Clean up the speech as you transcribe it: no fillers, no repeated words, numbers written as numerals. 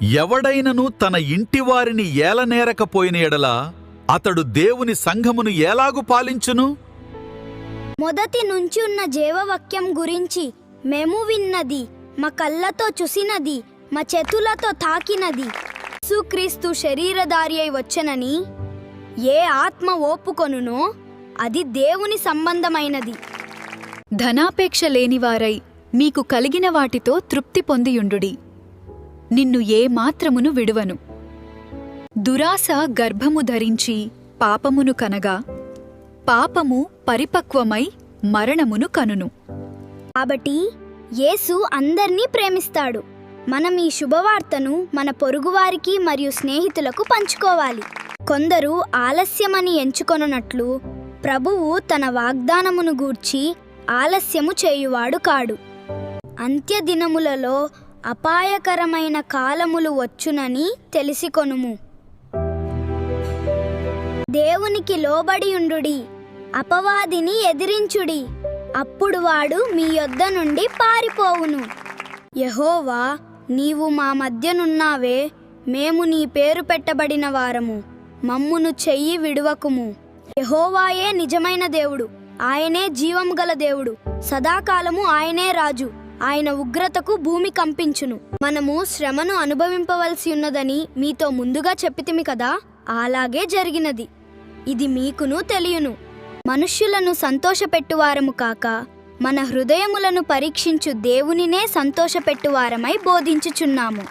ఎవడైనను తన ఇంటివారిని ఏలనేరకపోయిన ఎడల అతడు దేవుని సంఘమును ఎలాగు పాలించును? మొదటి నుంచి ఉన్న జీవవాక్యం గురించి మేము విన్నది, మా కళ్ళతో చూసినది, మా చేతులతో తాకినది, యేసుక్రీస్తు శరీరధారి అయి వచ్చెనని ఏ ఆత్మ ఒప్పుకొనునో అది దేవుని సంబంధమైనది. ధనాపేక్ష లేనివారై మీకు కలిగిన వాటితో తృప్తి పొందియుండుడి. నిన్ను ఏ మాత్రమును విడువను. దురాశ గర్భము ధరించి పాపమును కనగా పాపము పరిపక్వమై మరణమును కనును. కాబట్టి యేసు అందర్నీ ప్రేమిస్తాడు. మనం ఈ శుభవార్తను మన పొరుగువారికి మరియు స్నేహితులకు పంచుకోవాలి. కొందరు ఆలస్యమని ఎంచుకొనున్నట్లు ప్రభువు తన వాగ్దానమును గూర్చి ఆలస్యము చేయువాడు కాడు. అంత్యదినములలో అపాయకరమైన కాలములు వచ్చునని తెలిసికొనుము. దేవునికి లోబడియుండుడి, అపవాదిని ఎదిరించుడి, అప్పుడు వాడు మీ యొద్ద నుండి పారిపోవును. యెహోవా, నీవు మా మధ్యనున్నావే, మేము నీ పేరు పెట్టబడిన వారము, మమ్మును చెయ్యి విడువకుము. యెహోవాయే నిజమైన దేవుడు, ఆయనే జీవము గల దేవుడు, సదాకాలము ఆయనే రాజు. ఆయన ఉగ్రతకు భూమి కంపించును. మనము శ్రమను అనుభవింపవలసి ఉన్నదని మీతో ముందుగా చెప్పితిమి కదా, అలాగే జరిగినది. ఇది మీకును తెలియను. మనుష్యులను సంతోషపెట్టువారము కాక మన హృదయములను పరీక్షించు దేవునినే సంతోషపెట్టువారమై బోధించుచున్నాము.